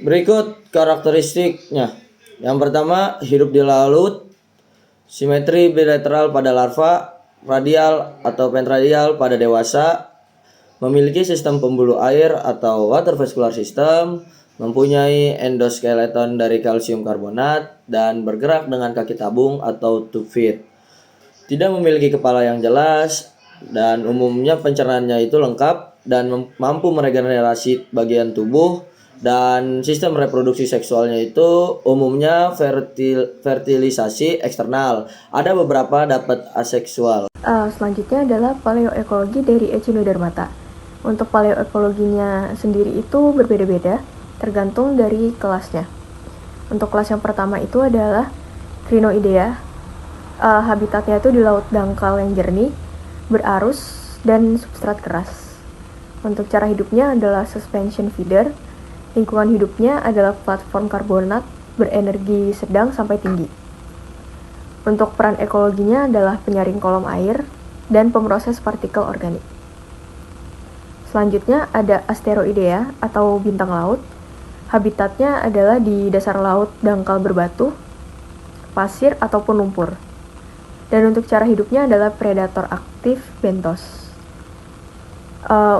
Berikut karakteristiknya. Yang pertama, hidup di laut, simetri bilateral pada larva, radial atau pentradial pada dewasa, memiliki sistem pembuluh air atau water vascular system, mempunyai endoskeleton dari kalsium karbonat, dan bergerak dengan kaki tabung atau tube feet. Tidak memiliki kepala yang jelas, dan umumnya pencernaannya itu lengkap dan mampu meregenerasi bagian tubuh, dan sistem reproduksi seksualnya itu umumnya fertilisasi eksternal. Ada beberapa dapat aseksual. Selanjutnya adalah paleoekologi dari Echinodermata. Untuk paleoekologinya sendiri itu berbeda-beda, tergantung dari kelasnya. Untuk kelas yang pertama itu adalah Crinoidea. Habitatnya itu di laut dangkal yang jernih, berarus, dan substrat keras. Untuk cara hidupnya adalah suspension feeder. Lingkungan hidupnya adalah platform karbonat berenergi sedang sampai tinggi. Untuk peran ekologinya adalah penyaring kolom air dan pemroses partikel organik. Selanjutnya ada Asteroidea atau bintang laut. Habitatnya adalah di dasar laut dangkal berbatu, pasir ataupun lumpur. Dan untuk cara hidupnya adalah predator aktif bentos.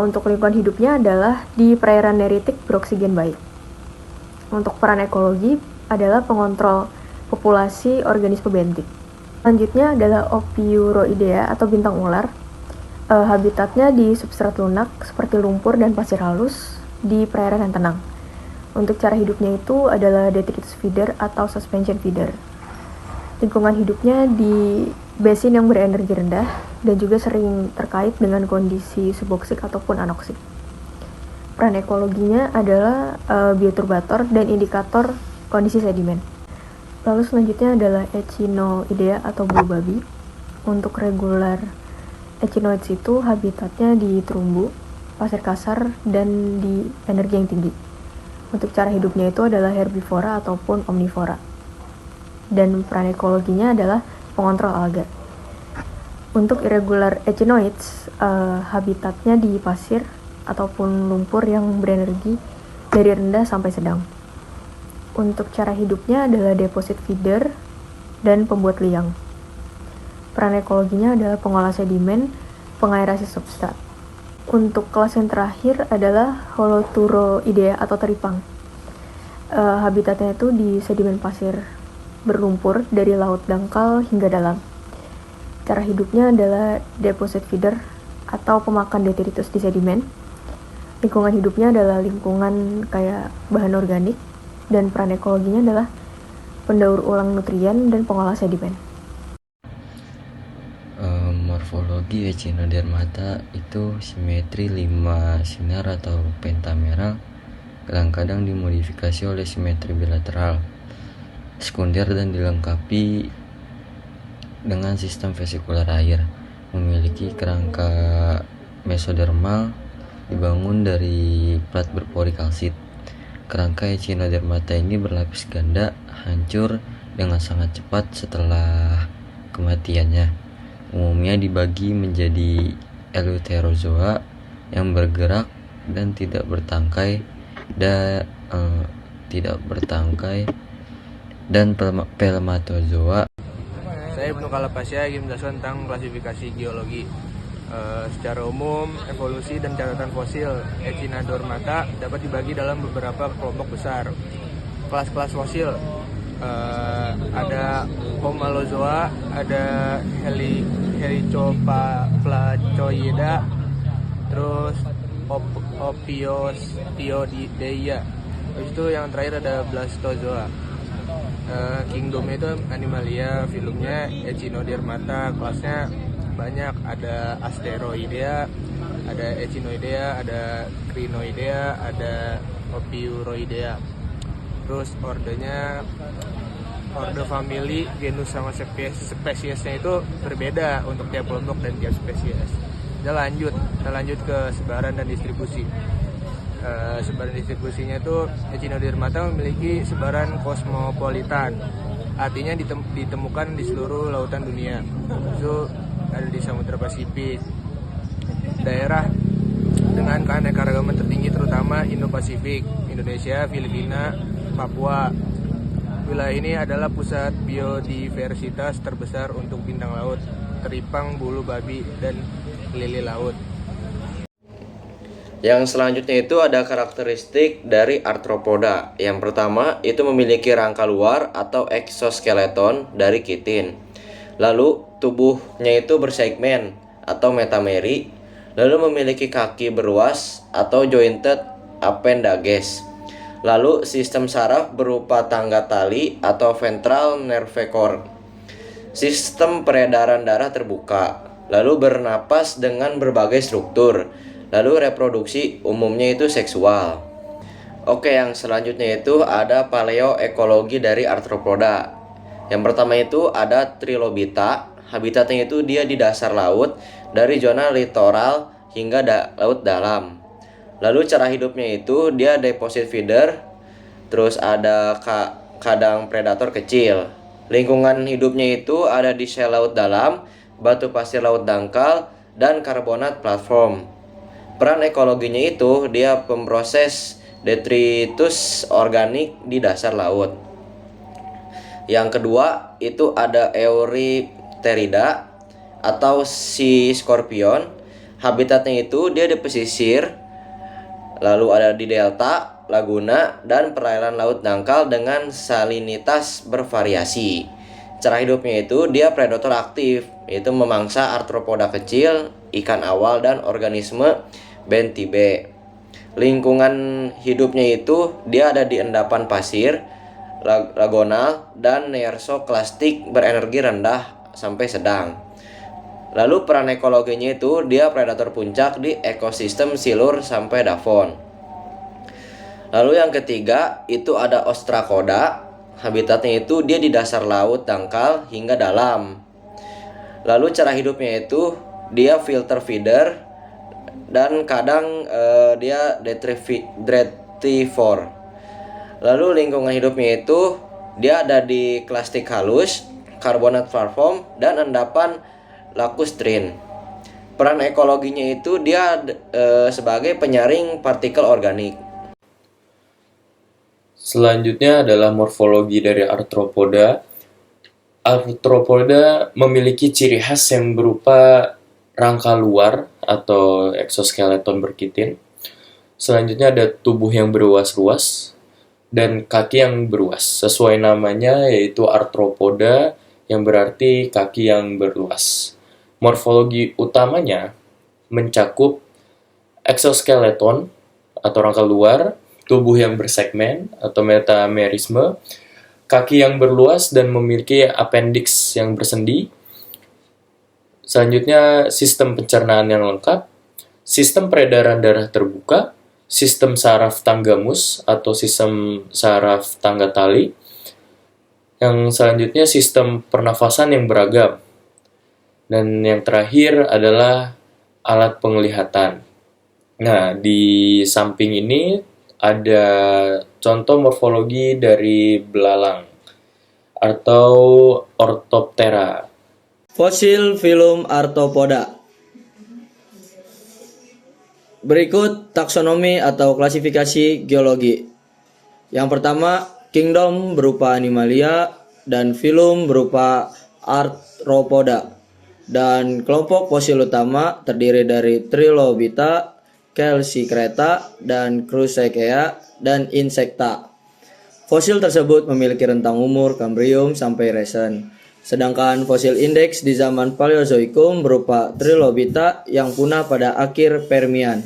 Untuk lingkungan hidupnya adalah di perairan neritik beroksigen baik. Untuk peran ekologi adalah pengontrol populasi organisme bentik. Selanjutnya adalah Ophiuroidea atau bintang ular. Habitatnya di substrat lunak seperti lumpur dan pasir halus di perairan yang tenang. Untuk cara hidupnya itu adalah detritus feeder atau suspension feeder. Lingkungan hidupnya di basin yang berenergi rendah dan juga sering terkait dengan kondisi suboksik ataupun anoksik. Peran ekologinya adalah bioturbator dan indikator kondisi sedimen. Lalu selanjutnya adalah Echinoidea atau bulu babi. Untuk regular Echinoids itu habitatnya di terumbu, pasir kasar, dan di energi yang tinggi. Untuk cara hidupnya itu adalah herbivora ataupun omnivora. Dan peran ekologinya adalah pengontrol alga. Untuk irregular echinoids, habitatnya di pasir ataupun lumpur yang berenergi dari rendah sampai sedang. Untuk cara hidupnya adalah deposit feeder dan pembuat liang. Peran ekologinya adalah pengolah sedimen, pengaerasi substrat. Untuk kelas yang terakhir adalah Holoturoidea atau teripang. Habitatnya itu di sedimen pasir berlumpur dari laut dangkal hingga dalam. Cara hidupnya adalah deposit feeder atau pemakan detritus di sedimen. Lingkungan hidupnya adalah lingkungan kayak bahan organik, dan peran ekologinya adalah pendaur ulang nutrien dan pengolah sedimen. Morfologi Echinodermata itu simetri 5 sinar atau pentameral, kadang-kadang dimodifikasi oleh simetri bilateral, sekunder, dan dilengkapi dengan sistem vesikular air. Memiliki kerangka mesodermal dibangun dari plat berpori kalsit. Kerangka Echinodermata ini berlapis ganda, hancur dengan sangat cepat setelah kematiannya. Umumnya dibagi menjadi eleuterozoa yang bergerak dan tidak bertangkai dan pelmatozoa. Saya Ibnu Kalapasya ingin menjelaskan tentang klasifikasi geologi. Secara umum, evolusi dan catatan fosil Echinodermata dapat dibagi dalam beberapa kelompok besar. Kelas-kelas fosil ada Homalozoa, ada Helicoplacoidea, terus Ophioidea. Terus itu yang terakhir ada Blastozoa. Kingdomnya itu Animalia, filumnya Echinodermata, kelasnya banyak, ada Asteroidea, ada Echinoidea, ada Crinoidea, ada Ophiuroidea. Terus ordenya, orde famili, genus sama spesiesnya itu berbeda untuk tiap kelompok dan tiap spesies. Kita lanjut ke sebaran dan distribusi. Sebaran distribusinya itu Echinodermata memiliki sebaran kosmopolitan, artinya ditemukan di seluruh lautan dunia. Itu ada di Samudra Pasifik, daerah dengan keanekaragaman tertinggi terutama Indo-Pasifik. Indonesia, Filipina, Papua. Wilayah ini adalah pusat biodiversitas terbesar untuk bintang laut, teripang bulu babi, dan lili laut. Yang selanjutnya itu ada karakteristik dari arthropoda. Yang pertama itu memiliki rangka luar atau exoskeleton dari kitin. Lalu tubuhnya itu bersegmen atau metameri. Lalu memiliki kaki beruas atau jointed appendages. Lalu sistem saraf berupa tangga tali atau ventral nerve cord. Sistem peredaran darah terbuka. Lalu bernapas dengan berbagai struktur. Lalu reproduksi umumnya itu seksual. Oke, yang selanjutnya itu ada paleoekologi dari arthropoda. Yang pertama itu ada trilobita. Habitatnya itu dia di dasar laut dari zona litoral hingga laut dalam. Lalu cara hidupnya itu dia deposit feeder. Terus ada kadang predator kecil. Lingkungan hidupnya itu ada di sel laut dalam, batu pasir laut dangkal, dan karbonat platform. Peran ekologinya itu dia pemproses detritus organik di dasar laut. Yang kedua itu ada Eurypterida atau sea scorpion. Habitatnya itu dia di pesisir, lalu ada di delta, laguna, dan perairan laut dangkal dengan salinitas bervariasi. Cara hidupnya itu dia predator aktif, yaitu memangsa arthropoda kecil, ikan awal, dan organisme benthibe. Lingkungan hidupnya itu dia ada di endapan pasir, lagonal, dan nersoklastik berenergi rendah sampai sedang. Lalu peran ekologinya itu dia predator puncak di ekosistem silur sampai davon. Lalu yang ketiga itu ada ostracoda. Habitatnya itu dia di dasar laut dangkal hingga dalam. Lalu cara hidupnya itu dia filter feeder dan kadang dia detritivore. Lalu lingkungan hidupnya itu dia ada di klastik halus, karbonat platform, dan endapan lacustrin. Peran ekologinya itu dia sebagai penyaring partikel organik. Selanjutnya adalah morfologi dari arthropoda. Arthropoda memiliki ciri khas yang berupa rangka luar atau exoskeleton berkitin. Selanjutnya ada tubuh yang beruas-ruas dan kaki yang beruas. Sesuai namanya yaitu arthropoda yang berarti kaki yang berluas. Morfologi utamanya mencakup exoskeleton atau rangka luar, tubuh yang bersegmen atau metamerisme, kaki yang berluas dan memiliki appendix yang bersendi. Selanjutnya, sistem pencernaan yang lengkap, sistem peredaran darah terbuka, sistem saraf tanggamus atau sistem saraf tangga tali. Yang selanjutnya, sistem pernafasan yang beragam. Dan yang terakhir adalah alat penglihatan. Nah, di samping ini ada contoh morfologi dari belalang atau Orthoptera. Fosil filum arthropoda. Berikut taksonomi atau klasifikasi geologi. Yang pertama, kingdom berupa animalia dan filum berupa arthropoda. Dan kelompok fosil utama terdiri dari Trilobita, Callicreta, dan Cruciacea, dan Insecta. Fosil tersebut memiliki rentang umur Kambrium sampai Resen. Sedangkan fosil indeks di zaman Paleozoikum berupa Trilobita yang punah pada akhir Permian.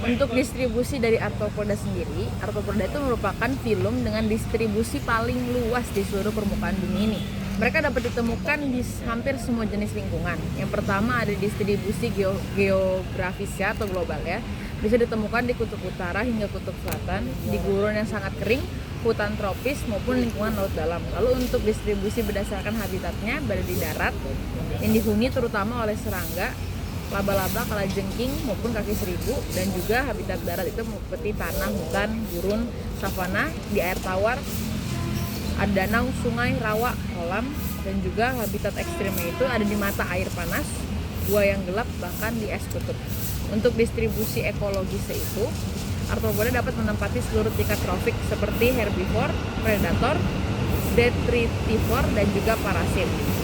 Untuk distribusi dari arthropoda sendiri, arthropoda itu merupakan filum dengan distribusi paling luas di seluruh permukaan bumi ini. Mereka dapat ditemukan di hampir semua jenis lingkungan. Yang pertama ada distribusi geografisnya atau global ya. Bisa ditemukan di kutub utara hingga kutub selatan, di gurun yang sangat kering, hutan tropis maupun lingkungan laut dalam. Lalu untuk distribusi berdasarkan habitatnya berada di darat yang dihuni terutama oleh serangga, laba-laba, kalajengking maupun kaki seribu, dan juga habitat darat itu seperti tanah, hutan, gurun, savana, di air tawar, ada danau, sungai, rawa, kolam, dan juga habitat ekstrimnya itu ada di mata air panas, gua yang gelap, bahkan di es kutub. Untuk distribusi ekologis itu arthropoda dapat menempati seluruh tingkat trofik seperti herbivore, predator, detritivore, dan juga parasit.